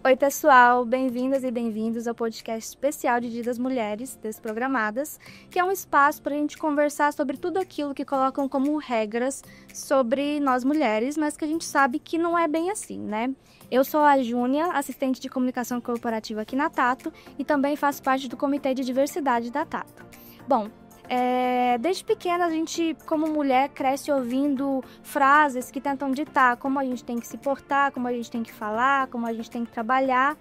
Oi pessoal, bem-vindas e bem-vindos ao podcast especial de Dia das Mulheres, Desprogramadas, que é um espaço para a gente conversar sobre tudo aquilo que colocam como regras sobre nós mulheres, mas que a gente sabe que não é bem assim, né? Eu sou a Júnia, assistente de comunicação corporativa aqui na Tato e também faço parte do Comitê de Diversidade da Tato. Bom, desde pequena a gente, como mulher, cresce ouvindo frases que tentam ditar como a gente tem que se portar, como a gente tem que falar, como a gente tem que trabalhar.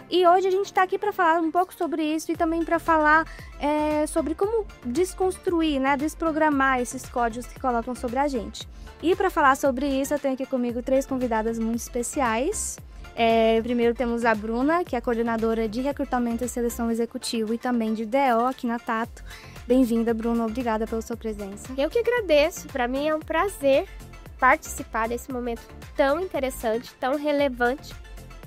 E hoje a gente está aqui para falar um pouco sobre isso e também para falar sobre como desconstruir, né, desprogramar esses códigos que colocam sobre a gente. E para falar sobre isso, eu tenho aqui comigo 3 convidadas muito especiais. Primeiro temos a Bruna, que é coordenadora de recrutamento e seleção executivo e também de DO aqui na Tato. Bem-vinda, Bruna. Obrigada pela sua presença. Eu que agradeço. Para mim é um prazer participar desse momento tão interessante, tão relevante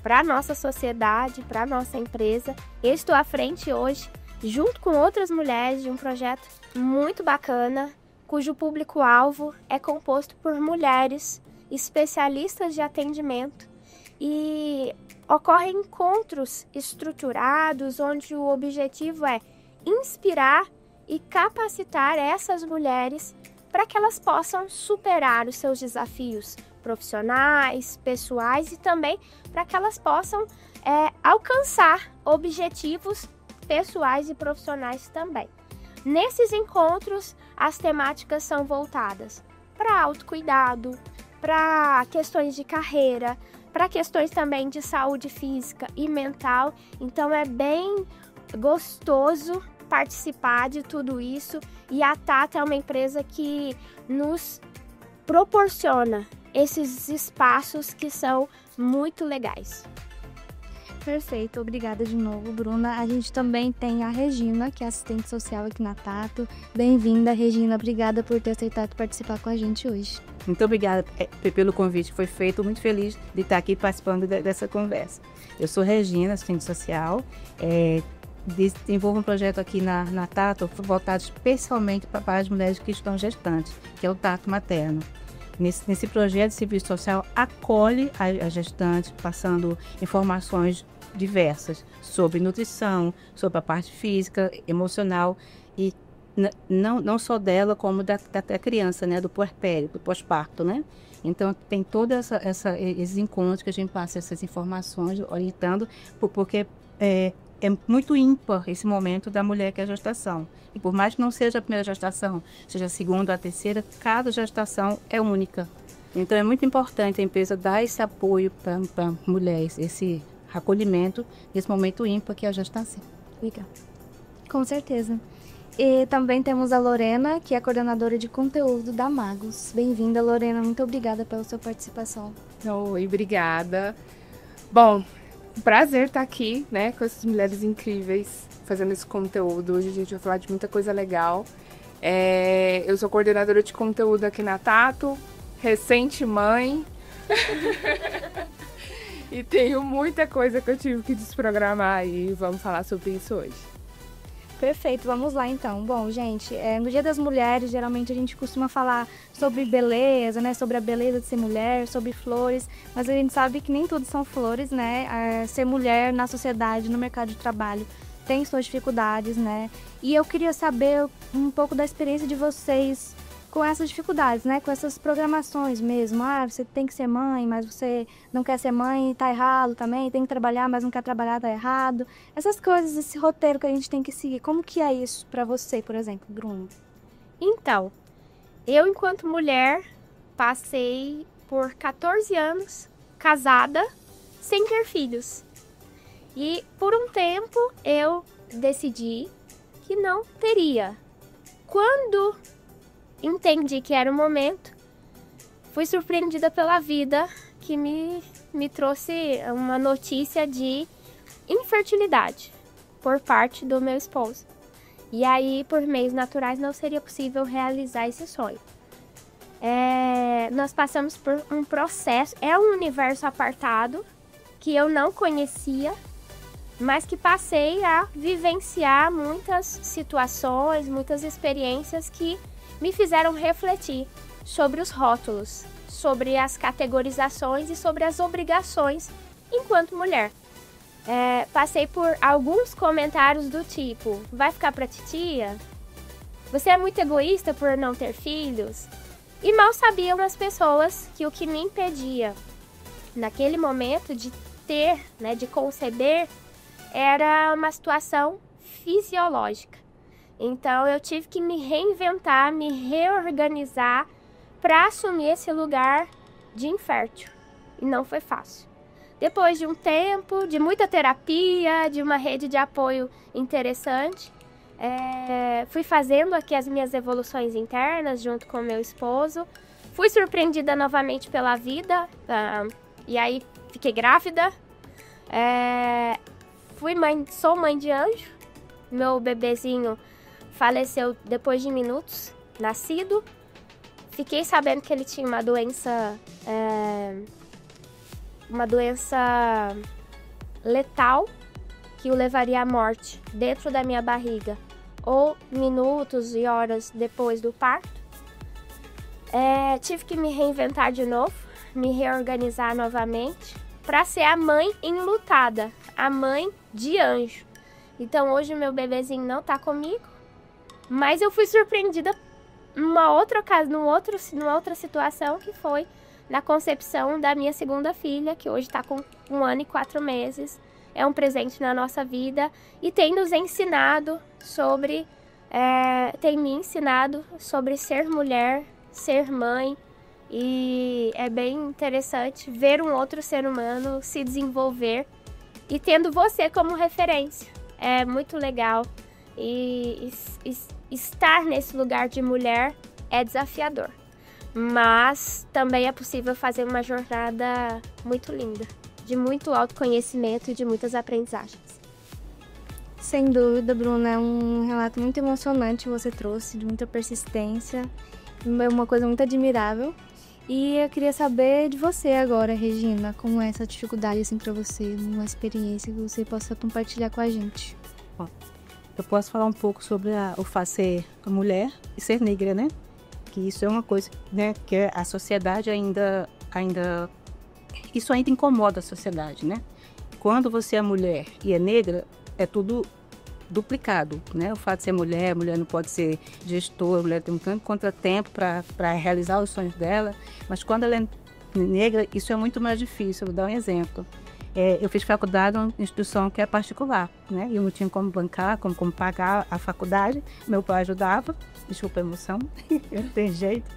para a nossa sociedade, para a nossa empresa. Eu estou à frente hoje, junto com outras mulheres, de um projeto muito bacana, cujo público-alvo é composto por mulheres especialistas de atendimento e ocorrem encontros estruturados onde o objetivo é inspirar e capacitar essas mulheres para que elas possam superar os seus desafios profissionais, pessoais e também para que elas possam alcançar objetivos pessoais e profissionais também. Nesses encontros, as temáticas são voltadas para autocuidado, para questões de carreira, para questões também de saúde física e mental. Então é bem gostoso participar de tudo isso e a Tata é uma empresa que nos proporciona esses espaços que são muito legais. Perfeito, obrigada de novo, Bruna. A gente também tem a Regina, que é assistente social aqui na Tato. Bem-vinda, Regina. Obrigada por ter aceitado participar com a gente hoje. Muito obrigada pelo convite que foi feito. Muito feliz de estar aqui participando dessa conversa. Eu sou Regina, assistente social. Desenvolvo um projeto aqui na Tato voltado especialmente para as mulheres que estão gestantes, que é o Tato Materno. Nesse projeto, o Serviço Social acolhe a gestante, passando informações diversas sobre nutrição, sobre a parte física, emocional e não só dela, como da criança, né, do puerpério, do pós-parto, né? Então, tem todos esses encontros que a gente passa essas informações, orientando, porque é muito ímpar esse momento da mulher que é a gestação. E por mais que não seja a primeira gestação, seja a segunda ou a terceira, cada gestação é única. Então é muito importante a empresa dar esse apoio para mulheres, esse acolhimento nesse momento ímpar que é a gestação. Obrigada. Com certeza. E também temos a Lorena, que é coordenadora de conteúdo da Magos. Bem-vinda, Lorena. Muito obrigada pela sua participação. Oi, obrigada. Bom, prazer estar aqui, né, com essas mulheres incríveis, fazendo esse conteúdo. Hoje a gente vai falar de muita coisa legal. Eu sou coordenadora de conteúdo aqui na Tato, recente mãe. E tenho muita coisa que eu tive que desprogramar e vamos falar sobre isso hoje. Perfeito, vamos lá então. Bom, gente, no Dia das Mulheres, geralmente a gente costuma falar sobre beleza, né? Sobre a beleza de ser mulher, sobre flores, mas a gente sabe que nem tudo são flores, né? Ser mulher na sociedade, no mercado de trabalho, tem suas dificuldades, né? E eu queria saber um pouco da experiência de vocês com essas dificuldades, né? Com essas programações mesmo. Você tem que ser mãe, mas você não quer ser mãe, tá errado também. Tem que trabalhar, mas não quer trabalhar, tá errado. Essas coisas, esse roteiro que a gente tem que seguir. Como que é isso pra você, por exemplo, Bruno? Então, eu enquanto mulher passei por 14 anos casada, sem ter filhos. E por um tempo eu decidi que não teria. Quando entendi que era o momento, fui surpreendida pela vida que me trouxe uma notícia de infertilidade por parte do meu esposo. E aí, por meios naturais, não seria possível realizar esse sonho. Nós passamos por um processo, é um universo apartado que eu não conhecia, mas que passei a vivenciar muitas situações, muitas experiências que me fizeram refletir sobre os rótulos, sobre as categorizações e sobre as obrigações enquanto mulher. Passei por alguns comentários do tipo: vai ficar pra titia? Você é muito egoísta por não ter filhos? E mal sabiam as pessoas que o que me impedia naquele momento de ter, né, de conceber, era uma situação fisiológica. Então eu tive que me reinventar, me reorganizar para assumir esse lugar de infértil. E não foi fácil. Depois de um tempo, de muita terapia, de uma rede de apoio interessante, fui fazendo aqui as minhas evoluções internas junto com o meu esposo. Fui surpreendida novamente pela vida, e aí fiquei grávida. Sou mãe de anjo. Meu bebezinho faleceu depois de minutos, nascido. Fiquei sabendo que ele tinha uma doença letal, que o levaria à morte dentro da minha barriga, ou minutos e horas depois do parto. Tive que me reinventar de novo, me reorganizar novamente, para ser a mãe enlutada, a mãe de anjo. Então hoje o meu bebezinho não tá comigo, mas eu fui surpreendida numa outra situação, que foi na concepção da minha segunda filha, que hoje está com 1 ano e 4 meses. É um presente na nossa vida e tem nos ensinado sobre, tem me ensinado sobre ser mulher, ser mãe. E é bem interessante ver um outro ser humano se desenvolver e tendo você como referência. É muito legal. E estar nesse lugar de mulher é desafiador. Mas também é possível fazer uma jornada muito linda, de muito autoconhecimento e de muitas aprendizagens. Sem dúvida, Bruna, é um relato muito emocionante que você trouxe, de muita persistência, é uma coisa muito admirável. E eu queria saber de você agora, Regina, como é essa dificuldade assim para você, uma experiência que você possa compartilhar com a gente. Bom, eu posso falar um pouco sobre o fato de ser mulher e ser negra, né? Que isso é uma coisa, né, que a sociedade ainda isso ainda incomoda a sociedade, né? Quando você é mulher e é negra, é tudo duplicado, né? O fato de ser mulher, a mulher não pode ser gestora, a mulher tem um tanto de contratempo para realizar os sonhos dela, mas quando ela é negra, isso é muito mais difícil. Vou dar um exemplo. Eu fiz faculdade numa instituição que é particular, né? Eu não tinha como bancar, como pagar a faculdade. Meu pai ajudava, desculpa a emoção, eu não tenho jeito.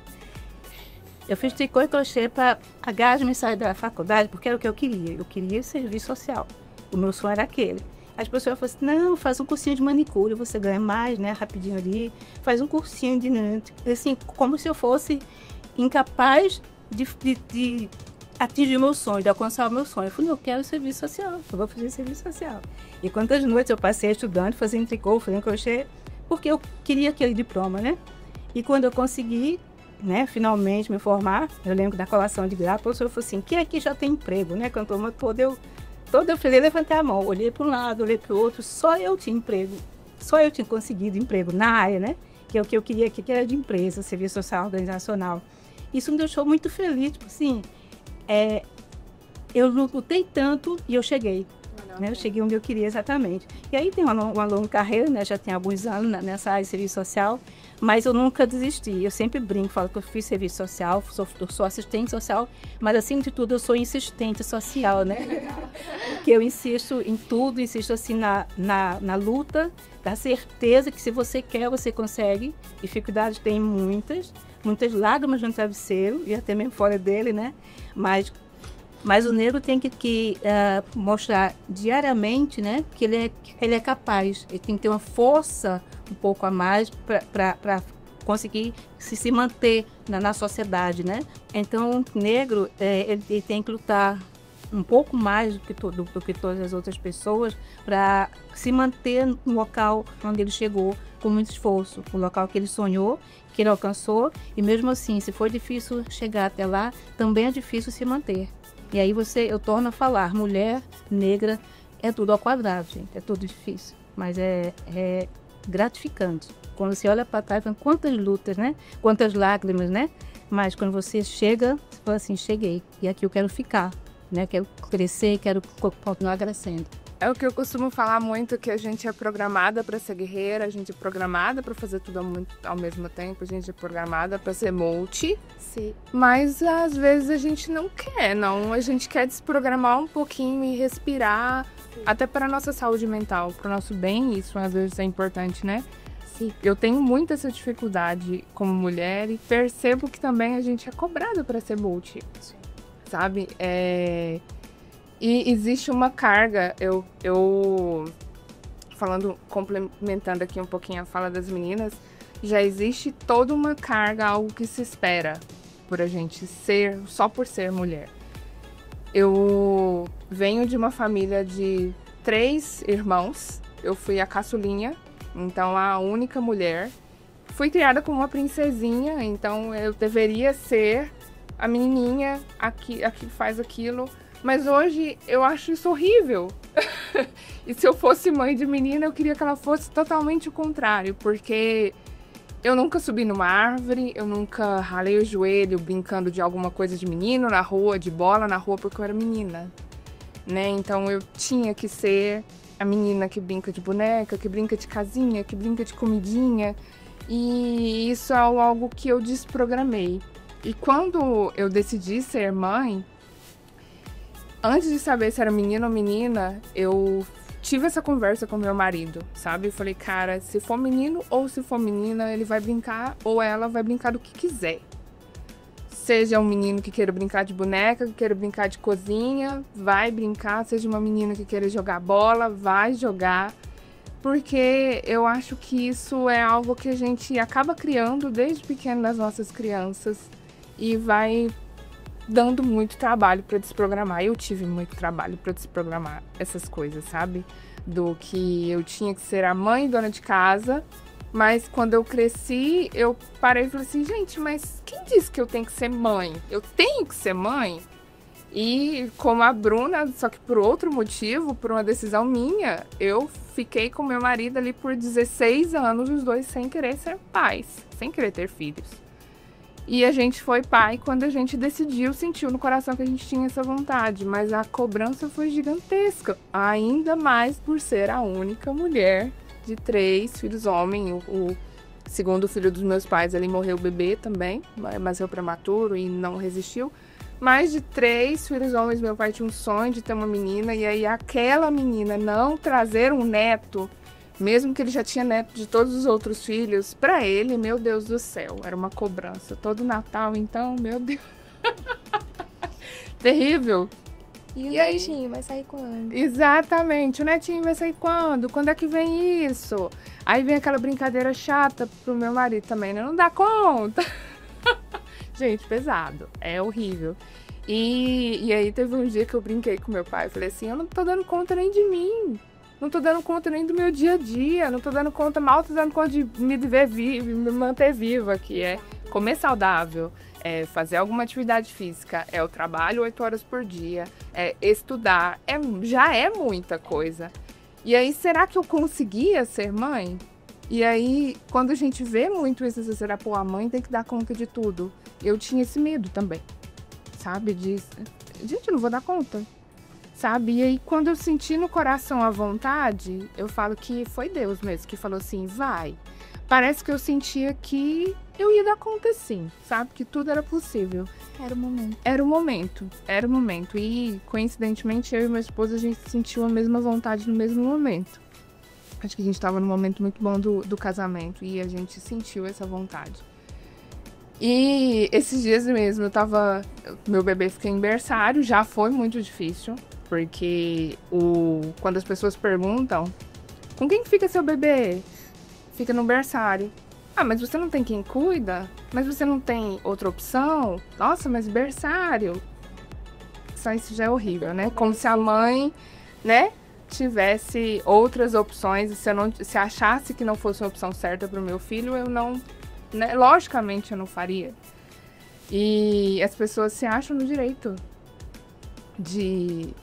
Eu fiz tricô e crochê para a gás me sair da faculdade, porque era o que eu queria. Eu queria serviço social. O meu sonho era aquele. As pessoas falam assim: não, faz um cursinho de manicure, você ganha mais, né? Rapidinho ali. Faz um cursinho de... Assim, como se eu fosse incapaz de atingir o meu sonho, de alcançar o meu sonho. Eu falei: eu quero serviço social, eu vou fazer serviço social. E quantas noites eu passei estudando, fazendo tricô, fazendo crochê, porque eu queria aquele diploma, né? E quando eu consegui, né, finalmente me formar, eu lembro da colação de grau, a professora falou assim: quem aqui já tem emprego, né? Quando eu falei, levantei a mão, olhei para um lado, olhei para o outro, só eu tinha emprego, só eu tinha conseguido emprego na área, né? Que é o que eu queria aqui, que era de empresa, serviço social organizacional. Isso me deixou muito feliz, tipo assim, eu lutei tanto e eu cheguei. Né? Eu cheguei onde eu queria exatamente. E aí tem uma longa carreira, né? Já tem alguns anos nessa área de serviço social, mas eu nunca desisti. Eu sempre brinco, falo que eu fiz serviço social, eu sou assistente social, mas acima de tudo eu sou insistente social, né? Porque eu insisto em tudo, insisto assim na luta, da certeza que se você quer, você consegue. Dificuldades tem muitas lágrimas no travesseiro e até mesmo fora dele, né? Mas o negro tem que mostrar diariamente, né, que ele é capaz. Ele tem que ter uma força um pouco a mais para conseguir se manter na sociedade, né? Então, o negro ele tem que lutar um pouco mais do que todas as outras pessoas para se manter no local onde ele chegou com muito esforço, o local que ele sonhou, que ele alcançou. E mesmo assim, se for difícil chegar até lá, também é difícil se manter. E aí eu torno a falar: mulher, negra, é tudo ao quadrado, gente. É tudo difícil. Mas gratificante. Quando você olha para trás, quantas lutas, né? Quantas lágrimas, né? Mas quando você chega, você fala assim, cheguei, e aqui eu quero ficar, né? Quero crescer, quero continuar crescendo. É o que eu costumo falar muito, que a gente é programada para ser guerreira, a gente é programada para fazer tudo ao mesmo tempo, a gente é programada para ser multi. Sim. Mas às vezes a gente não quer, não. A gente quer desprogramar um pouquinho e respirar, até para a nossa saúde mental, para o nosso bem, isso às vezes é importante, né? Sim. Eu tenho muita essa dificuldade como mulher e percebo que também a gente é cobrada para ser multi, sabe? E existe uma carga, eu falando, complementando aqui um pouquinho a fala das meninas, já existe toda uma carga, algo que se espera por a gente ser, só por ser mulher. Eu venho de uma família de 3 irmãos, eu fui a caçulinha, então a única mulher. Fui criada como uma princesinha, então eu deveria ser a menininha que faz aquilo. Mas hoje eu acho isso horrível. E se eu fosse mãe de menina, eu queria que ela fosse totalmente o contrário. Porque eu nunca subi numa árvore, eu nunca ralei o joelho brincando de alguma coisa de menino na rua, de bola na rua, porque eu era menina, né? Então eu tinha que ser a menina que brinca de boneca, que brinca de casinha, que brinca de comidinha. E isso é algo que eu desprogramei. E quando eu decidi ser mãe, antes de saber se era menino ou menina, eu tive essa conversa com meu marido, sabe? Eu falei, cara, se for menino ou se for menina, ele vai brincar ou ela vai brincar do que quiser. Seja um menino que queira brincar de boneca, que queira brincar de cozinha, vai brincar. Seja uma menina que queira jogar bola, vai jogar. Porque eu acho que isso é algo que a gente acaba criando desde pequeno nas nossas crianças e vai dando muito trabalho para desprogramar. Eu tive muito trabalho para desprogramar essas coisas, sabe? Do que eu tinha que ser a mãe dona de casa, mas quando eu cresci, eu parei e falei assim, gente, mas quem disse que eu tenho que ser mãe? Eu tenho que ser mãe? E como a Bruna, só que por outro motivo, por uma decisão minha, eu fiquei com meu marido ali por 16 anos, os dois sem querer ser pais, sem querer ter filhos. E a gente foi pai quando a gente decidiu, sentiu no coração que a gente tinha essa vontade. Mas a cobrança foi gigantesca. Ainda mais por ser a única mulher de 3 filhos homens. O segundo filho dos meus pais, ele morreu bebê também. Nasceu prematuro e não resistiu. Mas de 3 filhos homens, meu pai tinha um sonho de ter uma menina. E aí aquela menina não trazer um neto, mesmo que ele já tinha neto de todos os outros filhos, pra ele, meu Deus do céu, era uma cobrança. Todo Natal, então, meu Deus. Terrível. E o netinho vai sair quando? Exatamente, o netinho vai sair quando? Quando é que vem isso? Aí vem aquela brincadeira chata pro meu marido também, né? Não dá conta. Gente, pesado. É horrível. E aí teve um dia que eu brinquei com meu pai. Falei assim, eu não tô dando conta nem de mim. Não tô dando conta nem do meu dia a dia. Não tô dando conta, mal tô dando conta de me ver viva, me manter viva, que é comer saudável, é fazer alguma atividade física, é o trabalho 8 horas por dia, é estudar, já é muita coisa. E aí, será que eu conseguia ser mãe? E aí, quando a gente vê muito isso, será, pô, a mãe tem que dar conta de tudo. Eu tinha esse medo também, sabe? Gente, eu não vou dar conta, sabe? E aí, quando eu senti no coração a vontade, eu falo que foi Deus mesmo que falou assim, vai. Parece que eu sentia que eu ia dar conta sim, sabe? Que tudo era possível. Era o momento. Era o momento, era o momento. E, coincidentemente, eu e meu esposo, a gente sentiu a mesma vontade no mesmo momento. Acho que a gente estava num momento muito bom do casamento e a gente sentiu essa vontade. E esses dias mesmo, meu bebê ficou em berçário, já foi muito difícil, porque quando as pessoas perguntam, com quem fica seu bebê? Fica no berçário. Ah, mas você não tem quem cuida? Mas você não tem outra opção? Nossa, mas berçário. Só isso já é horrível, né? Como se a mãe, né, tivesse outras opções. E se achasse que não fosse uma opção certa para o meu filho, eu não, né, logicamente eu não faria. E as pessoas se acham no direito de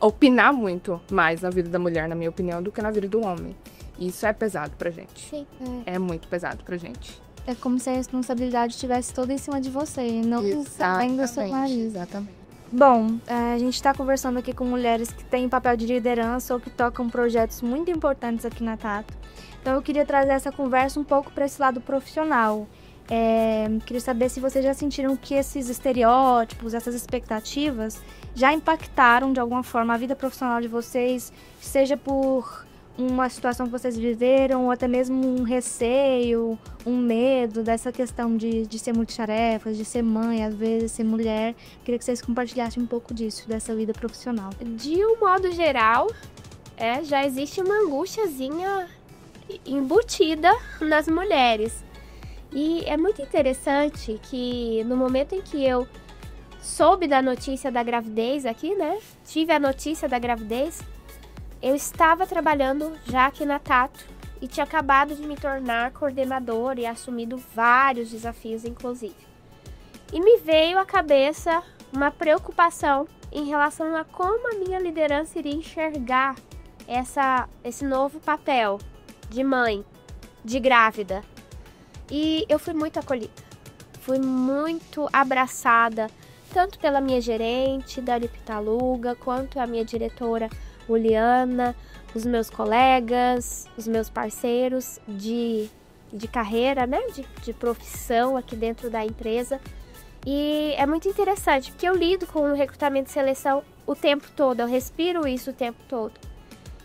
opinar muito mais na vida da mulher, na minha opinião, do que na vida do homem. Isso é pesado pra gente. Sim. É muito pesado pra gente. É como se a responsabilidade estivesse toda em cima de você e não também do seu marido. Exatamente. Bom, a gente está conversando aqui com mulheres que têm papel de liderança ou que tocam projetos muito importantes aqui na Tato. Então eu queria trazer essa conversa um pouco para esse lado profissional. Queria saber se vocês já sentiram que esses estereótipos, essas expectativas já impactaram de alguma forma a vida profissional de vocês, seja por uma situação que vocês viveram ou até mesmo um receio, um medo dessa questão de ser multitarefas, de ser mãe, às vezes ser mulher. Queria que vocês compartilhassem um pouco disso, dessa vida profissional. De um modo geral, já existe uma angustiazinha embutida nas mulheres. E é muito interessante que no momento em que eu soube da notícia da gravidez aqui, né? Tive a notícia da gravidez, eu estava trabalhando já aqui na Tato e tinha acabado de me tornar coordenadora e assumido vários desafios, inclusive. E me veio à cabeça uma preocupação em relação a como a minha liderança iria enxergar esse novo papel de mãe, de grávida. E eu fui muito acolhida, fui muito abraçada, tanto pela minha gerente, Dani Pitaluga, quanto a minha diretora, Juliana, os meus colegas, os meus parceiros de carreira, né, de profissão aqui dentro da empresa. E é muito interessante, porque eu lido com o recrutamento e seleção o tempo todo, eu respiro isso o tempo todo.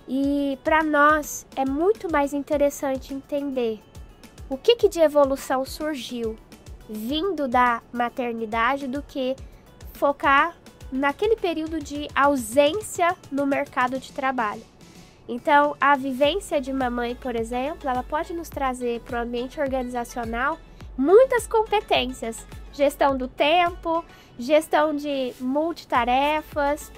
E para nós é muito mais interessante entender o que de evolução surgiu vindo da maternidade do que focar naquele período de ausência no mercado de trabalho. Então, a vivência de uma mãe, por exemplo, ela pode nos trazer para o ambiente organizacional muitas competências. Gestão do tempo, gestão de multitarefas,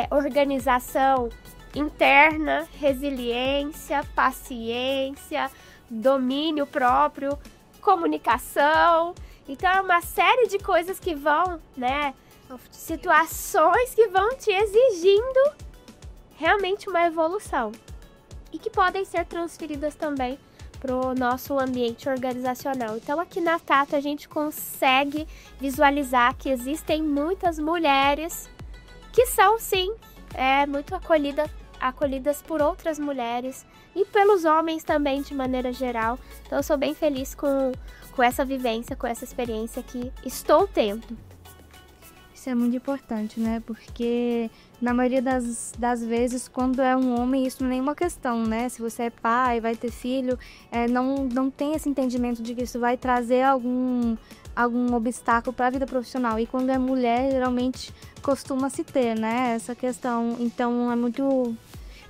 organização interna, resiliência, paciência, domínio próprio, comunicação. Então, é uma série de coisas que vão, né? Situações que vão te exigindo realmente uma evolução e que podem ser transferidas também para o nosso ambiente organizacional. Então, aqui na Tato, a gente consegue visualizar que existem muitas mulheres que são, sim, muito acolhidas por outras mulheres e pelos homens também, de maneira geral. Então, eu sou bem feliz com essa vivência, com essa experiência que estou tendo. Isso é muito importante, né? Porque na maioria das vezes, quando é um homem, isso não é nenhuma questão, né? Se você é pai, vai ter filho, não tem esse entendimento de que isso vai trazer algum obstáculo para a vida profissional. E quando é mulher, geralmente costuma se ter, né? Essa questão. Então, é muito,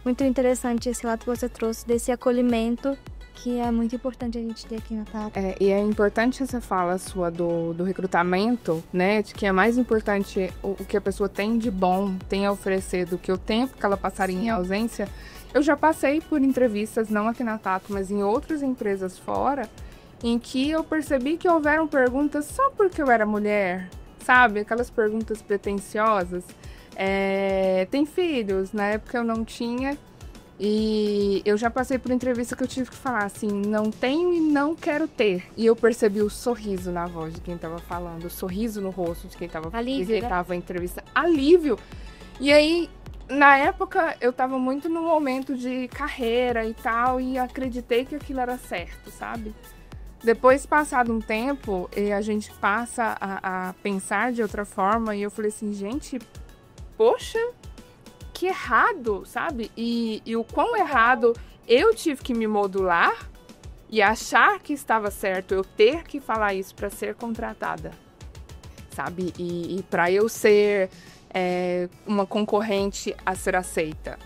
muito interessante esse lado que você trouxe, desse acolhimento, que é muito importante a gente ter aqui na Tato. E é importante essa fala sua do recrutamento, né? De que é mais importante o que a pessoa tem de bom, tem a oferecer, do que o tempo que ela passaria em ausência. Eu já passei por entrevistas, não aqui na Tato, mas em outras empresas fora, em que eu percebi que houveram perguntas só porque eu era mulher, sabe? Aquelas perguntas pretensiosas. Tem filhos? Na época eu não tinha. E eu já passei por entrevista que eu tive que falar assim, não tenho e não quero ter. E eu percebi o sorriso na voz de quem estava falando, o sorriso no rosto de quem estava em entrevista. Alívio. E aí, na época, eu estava muito no momento de carreira e tal, e acreditei que aquilo era certo, sabe? Depois, passado um tempo, a gente passa a pensar de outra forma, e eu falei assim, gente, poxa, que errado, sabe? E o quão errado eu tive que me modular e achar que estava certo eu ter que falar isso para ser contratada, sabe? E para eu ser uma concorrente a ser aceita,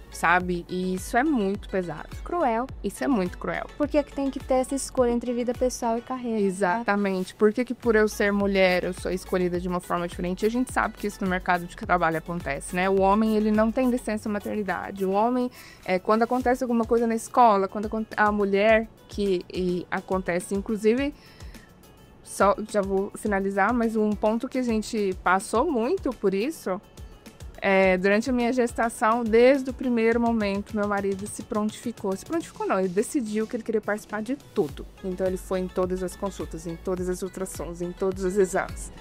sabe? E isso é muito pesado. Cruel. Isso é muito cruel. Por que tem que ter essa escolha entre vida pessoal e carreira? Exatamente. Por que por eu ser mulher, eu sou escolhida de uma forma diferente? A gente sabe que isso no mercado de trabalho acontece, né? O homem, ele não tem licença maternidade. O homem, quando acontece alguma coisa na escola, quando a mulher, que acontece, inclusive, já vou finalizar, mas um ponto que a gente passou muito por isso, Durante a minha gestação, desde o primeiro momento, meu marido se prontificou. Se prontificou não, ele decidiu que ele queria participar de tudo. Então ele foi em todas as consultas, em todas as ultrassons, em todos os exames.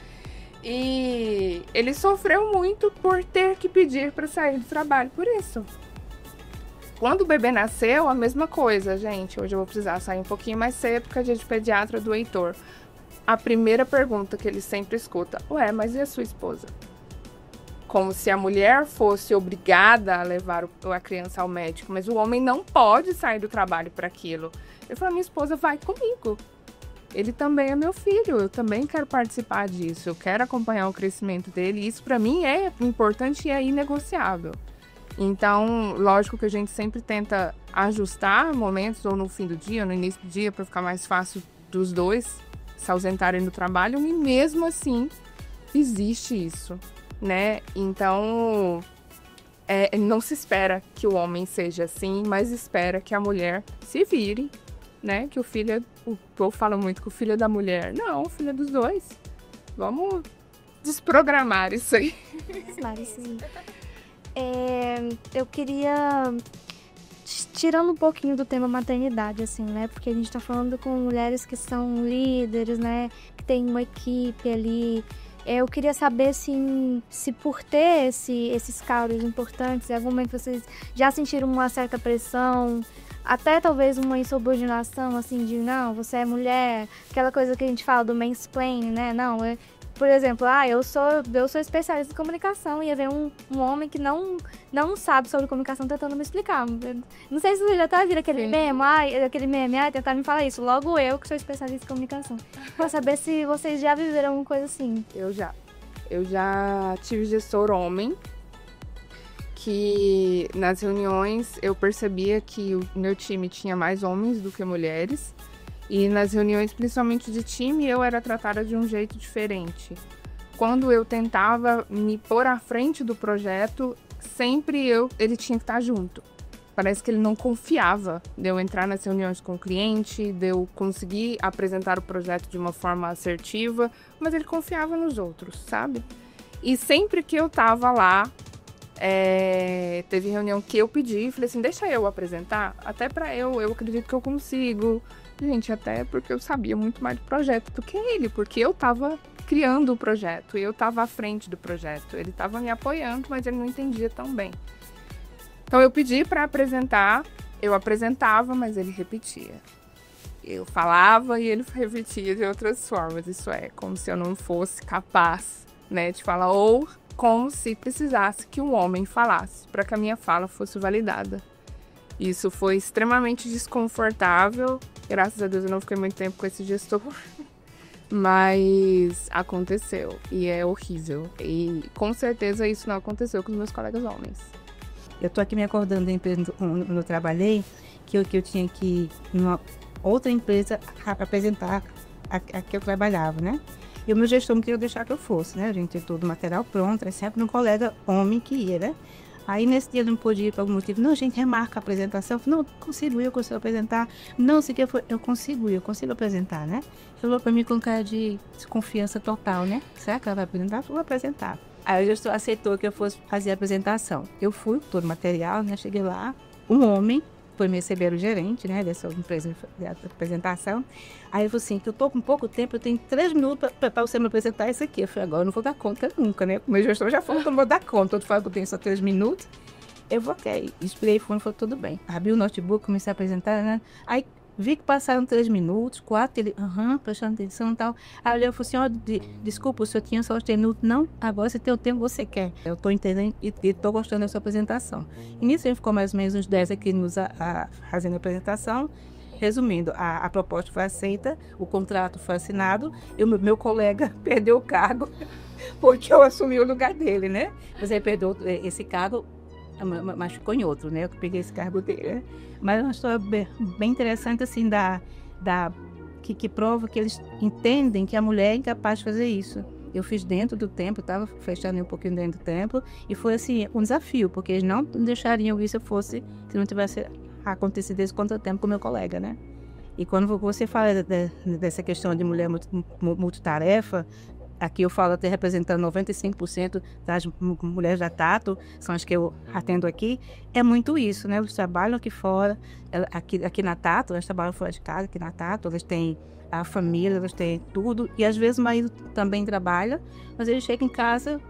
E ele sofreu muito por ter que pedir para sair do trabalho por isso. Quando o bebê nasceu, a mesma coisa, gente. Hoje eu vou precisar sair um pouquinho mais cedo porque é dia de pediatra do Heitor. A primeira pergunta que ele sempre escuta: ué, mas e a sua esposa? Como se a mulher fosse obrigada a levar a criança ao médico, mas o homem não pode sair do trabalho para aquilo. Eu falo: minha esposa vai comigo. Ele também é meu filho, eu também quero participar disso, eu quero acompanhar o crescimento dele. Isso para mim é importante e é inegociável. Então, lógico que a gente sempre tenta ajustar momentos, ou no fim do dia, ou no início do dia, para ficar mais fácil dos dois se ausentarem do trabalho, e mesmo assim existe isso, né? Então, não se espera que o homem seja assim, mas espera que a mulher se vire, né? Que o povo fala muito que o filho é da mulher. Não, o filho é dos dois. Vamos desprogramar isso aí. Claro, sim. Eu queria, tirando um pouquinho do tema maternidade, assim, né? Porque a gente tá falando com mulheres que são líderes, né? Que tem uma equipe ali. Eu queria saber, assim, se por ter esses cargos importantes, em algum momento vocês já sentiram uma certa pressão, até talvez uma insubordinação, assim, de não, você é mulher, aquela coisa que a gente fala do mansplaining, né? Não, por exemplo, eu sou especialista em comunicação e ia ver um homem que não sabe sobre comunicação tentando me explicar. Não sei se você já tá vendo aquele meme, tentar me falar isso. Logo eu que sou especialista em comunicação. Pra saber se vocês já viveram uma coisa assim. Eu já tive gestor homem, que nas reuniões eu percebia que o meu time tinha mais homens do que mulheres. E nas reuniões, principalmente de time, eu era tratada de um jeito diferente. Quando eu tentava me pôr à frente do projeto, sempre ele tinha que estar junto. Parece que ele não confiava de eu entrar nas reuniões com o cliente, de eu conseguir apresentar o projeto de uma forma assertiva, mas ele confiava nos outros, sabe? E sempre que eu estava lá, teve reunião que eu pedi, falei assim, deixa eu apresentar, até para eu acredito que eu consigo. Gente, até porque eu sabia muito mais do projeto do que ele, porque eu estava criando o projeto, eu estava à frente do projeto, ele estava me apoiando, mas ele não entendia tão bem. Então eu pedi para apresentar, eu apresentava, mas ele repetia. Eu falava e ele repetia de outras formas, isso é, como se eu não fosse capaz, né, de falar, ou como se precisasse que um homem falasse para que a minha fala fosse validada. Isso foi extremamente desconfortável. Graças a Deus eu não fiquei muito tempo com esse gestor, mas aconteceu e é horrível. E com certeza isso não aconteceu com os meus colegas homens. Eu tô aqui me acordando da empresa onde eu trabalhei, que eu tinha que ir numa outra empresa apresentar a que eu trabalhava, né? E o meu gestor não queria deixar que eu fosse, né? A gente tinha todo o material pronto, é sempre um colega homem que ia, né? Aí nesse dia eu não podia ir por algum motivo. Não, gente, remarca a apresentação. Eu falei, não, eu consigo apresentar. Não, se quer, eu consigo apresentar, né? Falou pra mim com cara de confiança total, né? Será que ela vai apresentar? Eu vou apresentar. Aí o gestor aceitou que eu fosse fazer a apresentação. Eu fui, todo o material, né? Cheguei lá, um homem foi me receber o gerente, né? Dessa empresa de apresentação. Aí ele falou assim, que eu tô com pouco tempo, eu tenho 3 minutos para você me apresentar isso aqui. Eu falei, agora eu não vou dar conta nunca, né? O meu gestor já falou que eu não vou dar conta. Outro fala que eu tenho só 3 minutos. Eu vou até, esperei o fone e falou, tudo bem. Abri o notebook, comecei a apresentar, né? Aí vi que passaram 3 minutos, 4, ele, prestando atenção e tal. Aí eu falei assim, desculpa, o senhor tinha só os 3 minutos. Não, agora você tem o tempo que você quer. Eu tô entendendo e tô gostando da sua apresentação. E nisso a gente ficou mais ou menos uns 10 aqui fazendo a apresentação. Resumindo, a proposta foi aceita, o contrato foi assinado e o meu colega perdeu o cargo porque eu assumi o lugar dele, né? Mas ele perdeu esse cargo, mas ficou em outro, né? Eu peguei esse cargo dele, né? Mas é uma história bem interessante, assim, que prova que eles entendem que a mulher é incapaz de fazer isso. Eu fiz dentro do templo, estava fechando um pouquinho dentro do templo, e foi, assim, um desafio, porque eles não deixariam isso se não tivesse acontecido esse contratempo com o meu colega, né? E quando você fala dessa questão de mulher multitarefa, aqui eu falo até representando 95% das mulheres da Tato, são as que eu atendo aqui, é muito isso, né? Eles trabalham aqui fora, aqui na Tato, elas trabalham fora de casa, aqui na Tato, eles têm a família, eles têm tudo, e às vezes o marido também trabalha, mas ele chega em casa,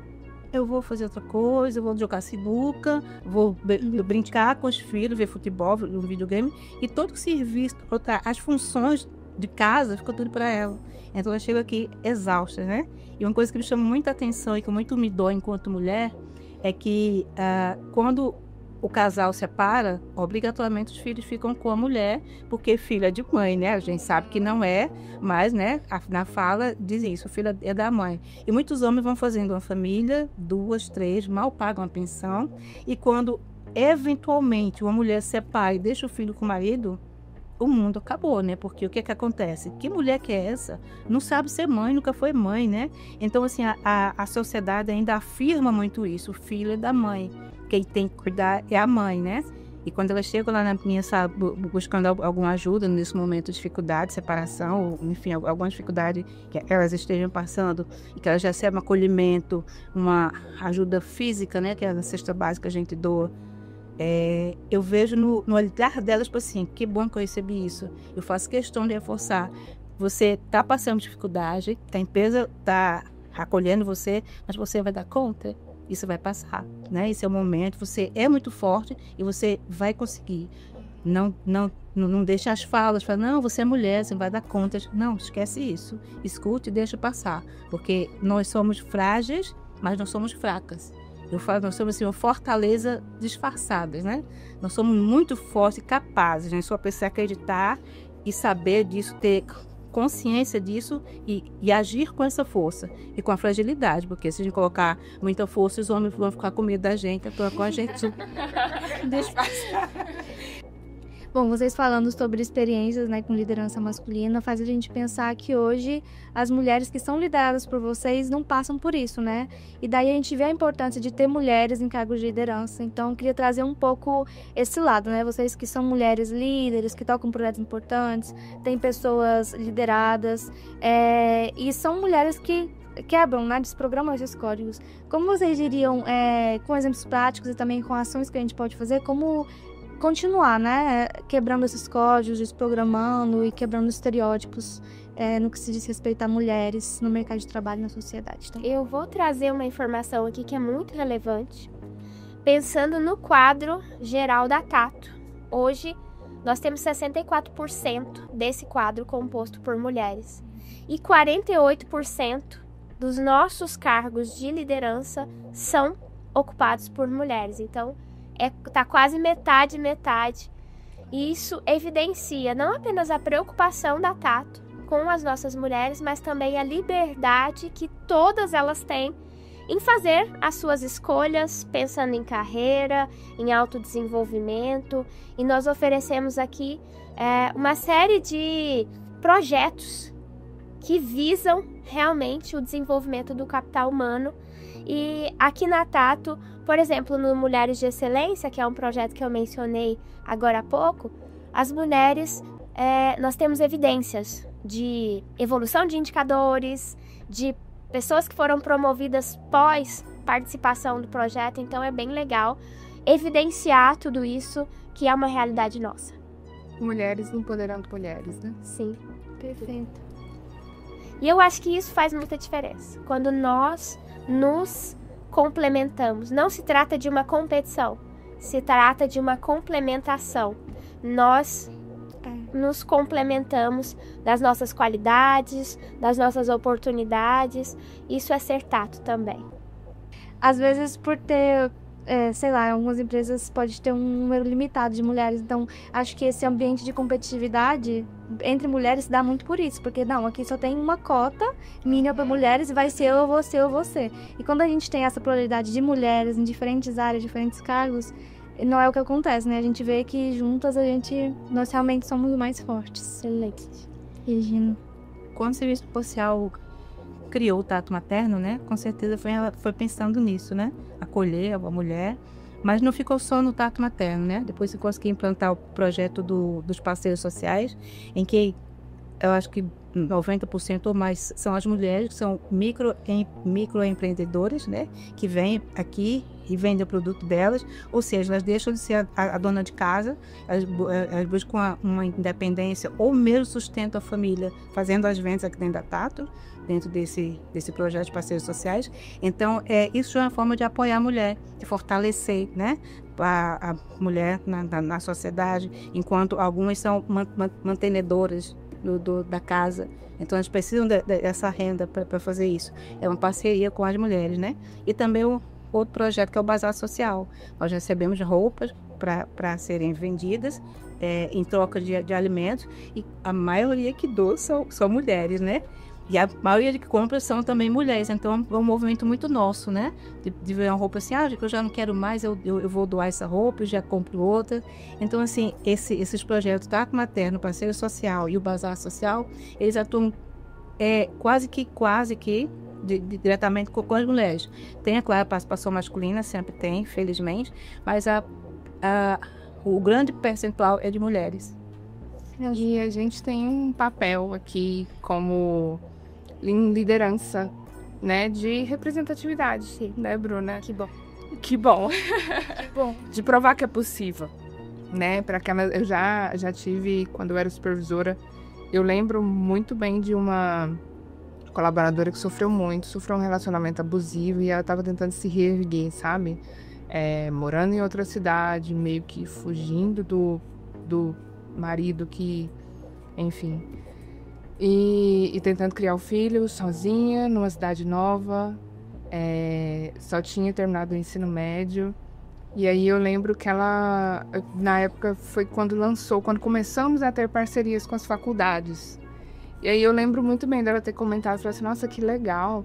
eu vou fazer outra coisa, eu vou jogar sinuca, vou brincar com os filhos, ver futebol, ver um videogame, e todo o serviço, as funções de casa, ficou tudo para ela. Então eu chego aqui exausta, né? E uma coisa que me chama muita atenção e que muito me dói enquanto mulher é que quando o casal separa, obrigatoriamente os filhos ficam com a mulher, porque filho é de mãe, né? A gente sabe que não é, mas, né, na fala diz isso, o filho é da mãe. E muitos homens vão fazendo uma família, 2, 3, mal pagam a pensão, e quando eventualmente uma mulher separa e deixa o filho com o marido, o mundo acabou, né? Porque o que acontece? Que mulher que é essa? Não sabe ser mãe, nunca foi mãe, né? Então, assim, a sociedade ainda afirma muito isso. O filho é da mãe. Quem tem que cuidar é a mãe, né? E quando elas chegam lá na minha sala buscando alguma ajuda nesse momento de dificuldade, separação, ou, enfim, alguma dificuldade que elas estejam passando, e que elas recebem um acolhimento, uma ajuda física, né? Que é a cesta básica que a gente doa. Eu vejo no olhar delas, tipo assim, que bom que eu recebi isso. Eu faço questão de reforçar. Você está passando dificuldade, a empresa está acolhendo você, mas você vai dar conta, isso vai passar, né? Esse é o momento, você é muito forte e você vai conseguir. Não deixa as falas, fala, não, você é mulher, você não vai dar conta. Não, esquece isso. Escute e deixa passar, porque nós somos frágeis, mas não somos fracas. Eu falo, nós somos assim, uma fortaleza disfarçadas, né? Nós somos muito fortes e capazes, né? Só precisa acreditar e saber disso, ter consciência disso e agir com essa força e com a fragilidade, porque se a gente colocar muita força, os homens vão ficar com medo da gente, então com a gente deixa passar. Bom, vocês falando sobre experiências, né, com liderança masculina, faz a gente pensar que hoje as mulheres que são lideradas por vocês não passam por isso, né? E daí a gente vê a importância de ter mulheres em cargos de liderança. Então, eu queria trazer um pouco esse lado, né? Vocês que são mulheres líderes, que tocam projetos importantes, tem pessoas lideradas, e são mulheres que quebram, né, desprogramam esses códigos. Como vocês diriam, com exemplos práticos e também com ações que a gente pode fazer, como continuar, né, quebrando esses códigos, desprogramando e quebrando estereótipos no que se diz respeito a mulheres no mercado de trabalho e na sociedade. Tá? Eu vou trazer uma informação aqui que é muito relevante, pensando no quadro geral da Tato. Hoje, nós temos 64% desse quadro composto por mulheres e 48% dos nossos cargos de liderança são ocupados por mulheres. Então, tá quase metade. E isso evidencia não apenas a preocupação da Tato com as nossas mulheres, mas também a liberdade que todas elas têm em fazer as suas escolhas, pensando em carreira, em autodesenvolvimento. E nós oferecemos aqui uma série de projetos que visam realmente o desenvolvimento do capital humano. E aqui na Tato, por exemplo, no Mulheres de Excelência, que é um projeto que eu mencionei agora há pouco, as mulheres, nós temos evidências de evolução de indicadores, de pessoas que foram promovidas pós participação do projeto, então é bem legal evidenciar tudo isso, que é uma realidade nossa. Mulheres empoderando mulheres, né? Sim. Perfeito. E eu acho que isso faz muita diferença. Quando nós nos complementamos. Não se trata de uma competição, se trata de uma complementação. Nós nos complementamos das nossas qualidades, das nossas oportunidades. Isso é ser Tato também. Às vezes, por ter, sei lá, algumas empresas pode ter um número limitado de mulheres. Então, acho que esse ambiente de competitividade entre mulheres se dá muito por isso. Porque, não, aqui só tem uma cota mínima para mulheres e vai ser eu, você ou você. E quando a gente tem essa pluralidade de mulheres em diferentes áreas, diferentes cargos, não é o que acontece, né? A gente vê que juntas nós realmente somos mais fortes. Excelente. Regina. Quando o Serviço Social criou o Tato Materno, né? Com certeza ela foi pensando nisso, né? Acolher a mulher, mas não ficou só no Tato Materno, né? Depois se conseguiu implantar o projeto dos parceiros sociais, em que eu acho que 90% ou mais são as mulheres, que são microempreendedoras, né? Que vêm aqui e vendem o produto delas, ou seja, elas deixam de ser a dona de casa, elas buscam uma independência ou mesmo sustento a família, fazendo as vendas aqui dentro da Tato, dentro desse projeto de parceiros sociais. Então, isso é uma forma de apoiar a mulher, de fortalecer, né? A mulher na sociedade, enquanto algumas são mantenedoras da casa. Então, eles precisam dessa renda para fazer isso. É uma parceria com as mulheres, né? E também outro projeto que é o Bazar Social. Nós recebemos roupas para serem vendidas em troca de alimentos, e a maioria que doa são mulheres, né? E a maioria que compra são também mulheres. Então, é um movimento muito nosso, né? De ver uma roupa assim, eu já não quero mais, eu vou doar essa roupa, eu já compro outra. Então, assim, esses projetos, Tato Materno, Parceiro Social e o Bazar Social, eles atuam quase que diretamente com as mulheres. Tem, é claro, a participação masculina, sempre tem, felizmente, mas o grande percentual é de mulheres. E a gente tem um papel aqui como em liderança, né, de representatividade, sim, né, Bruna? Que bom. Que bom. Que bom. De provar que é possível, né? Para aquela, eu já tive, quando eu era supervisora, eu lembro muito bem de uma colaboradora que sofreu um relacionamento abusivo, e ela estava tentando se reerguer, sabe? Morando em outra cidade, meio que fugindo do marido que, enfim, e tentando criar o filho sozinha, numa cidade nova, só tinha terminado o ensino médio. E aí eu lembro que ela, na época, foi quando começamos a ter parcerias com as faculdades. E aí eu lembro muito bem dela ter comentado, falou assim, nossa, que legal,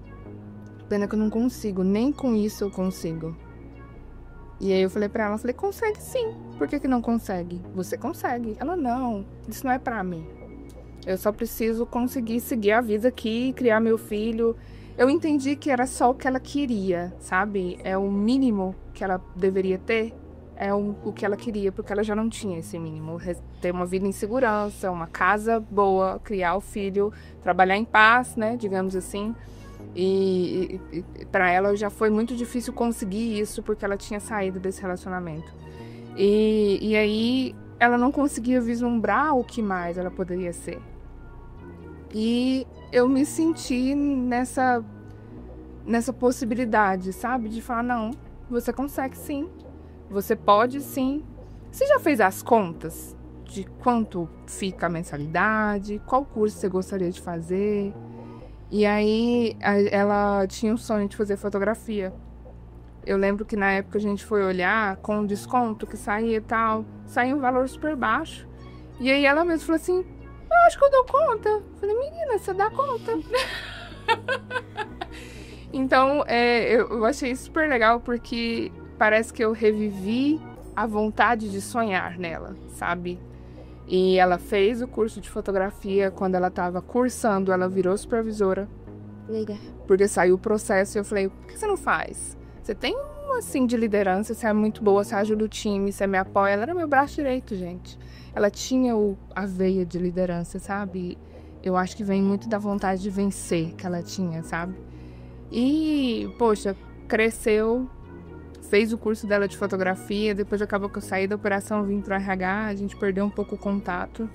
pena que eu não consigo, nem com isso eu consigo. E aí eu falei pra ela, consegue sim. Por que não consegue? Você consegue. Ela, não, isso não é pra mim. Eu só preciso conseguir seguir a vida aqui, criar meu filho. Eu entendi que era só o que ela queria, sabe? É o mínimo que ela deveria ter. É o que ela queria, porque ela já não tinha esse mínimo. Ter uma vida em segurança, uma casa boa, criar o filho, trabalhar em paz, né? Digamos assim. E para ela já foi muito difícil conseguir isso, porque ela tinha saído desse relacionamento. E aí ela não conseguia vislumbrar o que mais ela poderia ser. E eu me senti nessa possibilidade, sabe? De falar, não, você consegue sim, você pode sim. Você já fez as contas de quanto fica a mensalidade, qual curso você gostaria de fazer? E aí ela tinha o sonho de fazer fotografia. Eu lembro que na época a gente foi olhar com o desconto que saía e tal, saía um valor super baixo. E aí ela mesma falou assim, eu acho que eu dou conta. Eu falei, menina, você dá conta. Então, eu achei super legal, porque parece que eu revivi a vontade de sonhar nela, sabe? E ela fez o curso de fotografia. Quando ela estava cursando, ela virou supervisora. Legal. Porque saiu o processo e eu falei, por que você não faz? Você tem assim de liderança, você é muito boa, você ajuda o time, você me apoia. Ela era meu braço direito, gente. Ela tinha a veia de liderança, sabe? Eu acho que vem muito da vontade de vencer que ela tinha, sabe? E, poxa, cresceu, fez o curso dela de fotografia, depois acabou que eu saí da operação, vim pro RH, a gente perdeu um pouco o contato.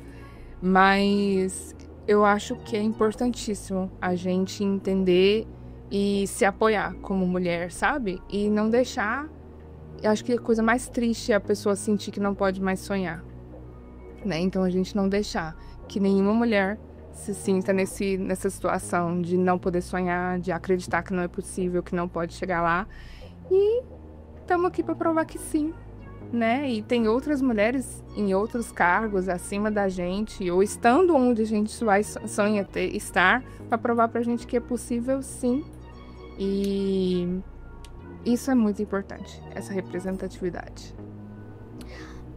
Mas eu acho que é importantíssimo a gente entender e se apoiar como mulher, sabe? E não deixar... Eu acho que a coisa mais triste é a pessoa sentir que não pode mais sonhar, né? Então a gente não deixar que nenhuma mulher se sinta nessa situação de não poder sonhar, de acreditar que não é possível, que não pode chegar lá. E estamos aqui para provar que sim, né? E tem outras mulheres em outros cargos acima da gente, ou estando onde a gente sonha estar, para provar para a gente que é possível sim. E isso é muito importante, essa representatividade.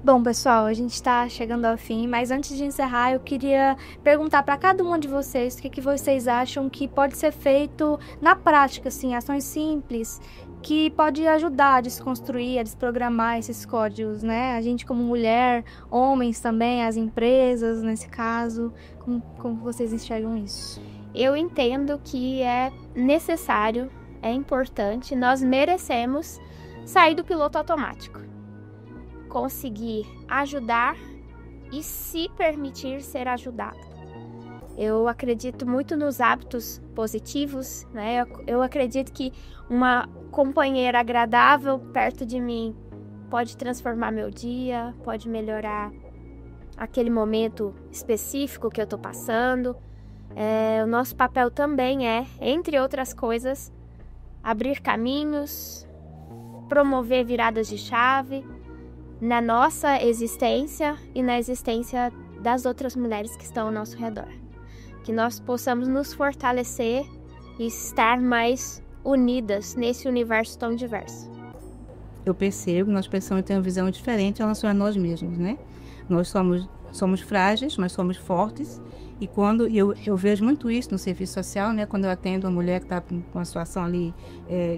Bom, pessoal, a gente está chegando ao fim, mas antes de encerrar, eu queria perguntar para cada uma de vocês o que vocês acham que pode ser feito na prática, assim, ações simples, que pode ajudar a desconstruir, a desprogramar esses códigos, né? A gente como mulher, homens também, as empresas, nesse caso, como vocês enxergam isso? Eu entendo que é necessário, é importante, nós merecemos sair do piloto automático. Conseguir ajudar e se permitir ser ajudado. Eu acredito muito nos hábitos positivos, né? Eu acredito que uma companheira agradável perto de mim pode transformar meu dia, pode melhorar aquele momento específico que eu estou passando. O nosso papel também é, entre outras coisas, abrir caminhos, promover viradas de chave na nossa existência e na existência das outras mulheres que estão ao nosso redor. Que nós possamos nos fortalecer e estar mais unidas nesse universo tão diverso. Eu percebo, nós precisamos ter uma visão diferente em relação a nós mesmos, né? Nós somos frágeis, mas somos fortes. E quando eu vejo muito isso no serviço social, né? Quando eu atendo uma mulher que está com uma situação ali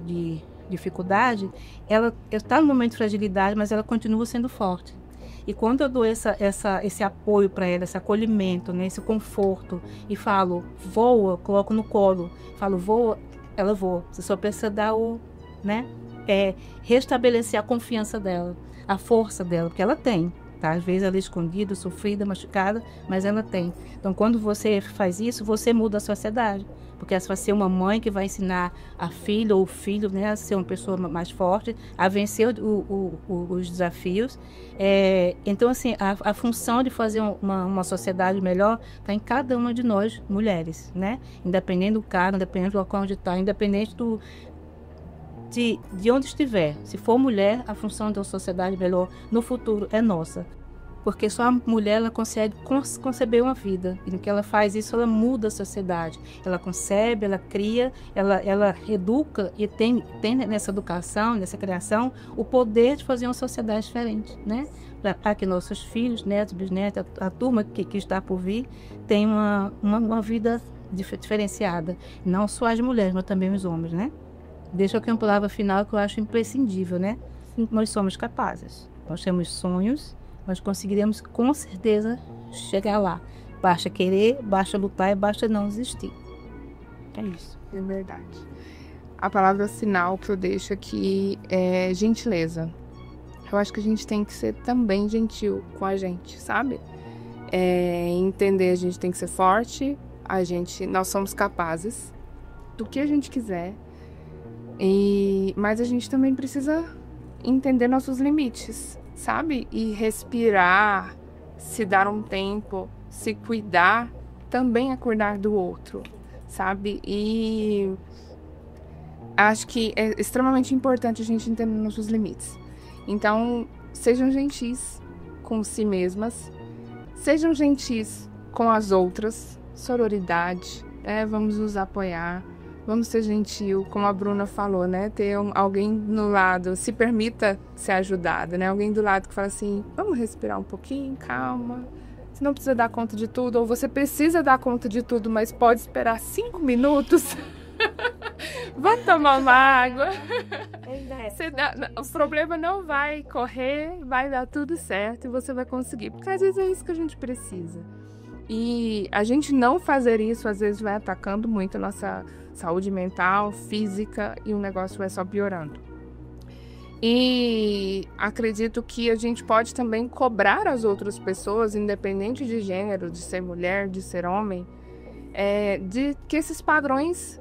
de dificuldade, ela está no momento de fragilidade, mas ela continua sendo forte. E quando eu dou esse apoio para ela, esse acolhimento, né, esse conforto, e falo, voa, coloco no colo, falo, voa, ela voa. Você só precisa dar restabelecer a confiança dela, a força dela, porque ela tem. Tá? Às vezes ela é escondida, sofrida, machucada, mas ela tem. Então, quando você faz isso, você muda a sociedade. Porque essa vai ser uma mãe que vai ensinar a filha ou o filho, né, a ser uma pessoa mais forte, a vencer os desafios. Então, assim, a função de fazer uma sociedade melhor está em cada uma de nós, mulheres, né? Independente do cara, independente do local onde está, independente de onde estiver. Se for mulher, a função de uma sociedade melhor no futuro é nossa. Porque só a mulher ela consegue conceber uma vida. E no que ela faz isso, ela muda a sociedade. Ela concebe, ela cria, ela educa e tem nessa educação, nessa criação, o poder de fazer uma sociedade diferente, né? Para que nossos filhos, netos, bisnetos, a turma que está por vir, tenha uma vida diferenciada. Não só as mulheres, mas também os homens, né? Deixo aqui uma palavra final que eu acho imprescindível, né? Nós somos capazes. Nós temos sonhos, nós conseguiremos com certeza chegar lá. Basta querer, basta lutar e basta não desistir. É isso. É verdade. A palavra final que eu deixo aqui é gentileza. Eu acho que a gente tem que ser também gentil com a gente, sabe? Entender, a gente tem que ser forte, nós somos capazes do que a gente quiser, mas a gente também precisa entender nossos limites, sabe? E respirar, se dar um tempo, se cuidar, também é cuidar do outro, sabe? E acho que é extremamente importante a gente entender nossos limites. Então, sejam gentis com si mesmas, sejam gentis com as outras, sororidade, vamos nos apoiar, vamos ser gentil, como a Bruna falou, né? Ter alguém no lado, se permita ser ajudada, né? Alguém do lado que fala assim, vamos respirar um pouquinho, calma, você não precisa dar conta de tudo, ou você precisa dar conta de tudo, mas pode esperar 5 minutos. Vai tomar uma água. O problema não vai correr, vai dar tudo certo e você vai conseguir. Porque às vezes é isso que a gente precisa. E a gente não fazer isso, às vezes vai atacando muito a nossa saúde mental, física, e o negócio vai só piorando. E acredito que a gente pode também cobrar as outras pessoas, independente de gênero, de ser mulher, de ser homem, de que esses padrões...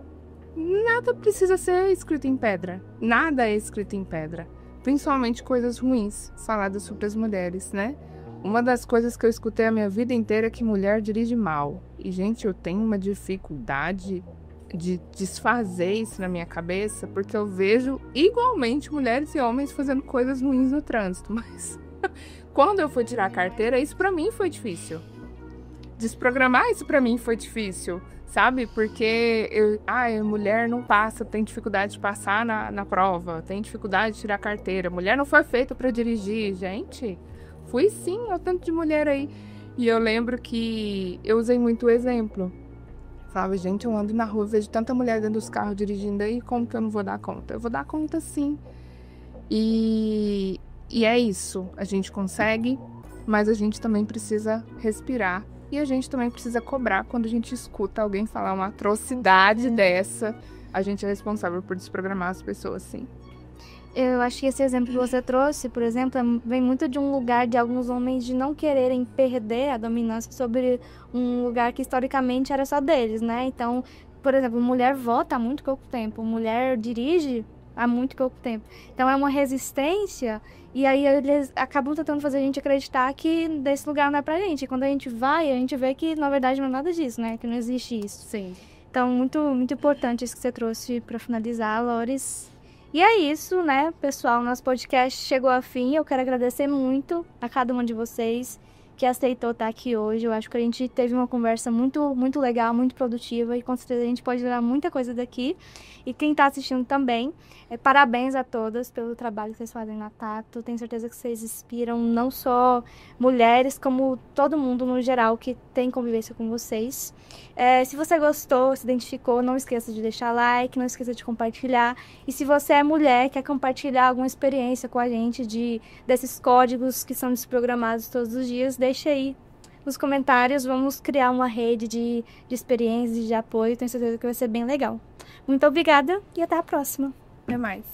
Nada precisa ser escrito em pedra. Nada é escrito em pedra. Principalmente coisas ruins faladas sobre as mulheres, né? Uma das coisas que eu escutei a minha vida inteira é que mulher dirige mal. E, gente, eu tenho uma dificuldade de desfazer isso na minha cabeça, porque eu vejo igualmente mulheres e homens fazendo coisas ruins no trânsito. Mas quando eu fui tirar a carteira, isso pra mim foi difícil. Desprogramar isso pra mim foi difícil. Sabe? Porque mulher não passa, tem dificuldade de passar na prova, tem dificuldade de tirar carteira. Mulher não foi feita para dirigir, gente. Fui sim, ao tanto de mulher aí. E eu lembro que eu usei muito o exemplo. falava, gente, eu ando na rua, vejo tanta mulher dentro dos carros dirigindo aí, como que eu não vou dar conta? Eu vou dar conta sim. E é isso, a gente consegue, mas a gente também precisa respirar. E a gente também precisa cobrar quando a gente escuta alguém falar uma atrocidade dessa. A gente é responsável por desprogramar as pessoas, sim. Eu acho que esse exemplo que você trouxe, por exemplo, vem muito de um lugar de alguns homens de não quererem perder a dominância sobre um lugar que historicamente era só deles, né? Então, por exemplo, mulher vota há muito pouco tempo, mulher dirige há muito pouco tempo. Então, é uma resistência e aí eles acabam tentando fazer a gente acreditar que desse lugar não é pra gente. E quando a gente vai, a gente vê que, na verdade, não é nada disso, né? Que não existe isso. Sim. Então, muito, muito importante isso que você trouxe para finalizar, Lores. E é isso, né, pessoal? Nosso podcast chegou ao fim. Eu quero agradecer muito a cada uma de vocês que aceitou estar aqui hoje. Eu acho que a gente teve uma conversa muito, muito legal, muito produtiva e com certeza a gente pode levar muita coisa daqui. E quem está assistindo também, parabéns a todas pelo trabalho que vocês fazem na Tato. Tenho certeza que vocês inspiram não só mulheres, como todo mundo no geral que tem convivência com vocês. Se você gostou, se identificou, não esqueça de deixar like, não esqueça de compartilhar. E se você é mulher, quer compartilhar alguma experiência com a gente desses códigos que são desprogramados todos os dias, deixa aí nos comentários. Vamos criar uma rede de experiências e de apoio. Tenho certeza que vai ser bem legal. Muito obrigada e até a próxima. Até mais.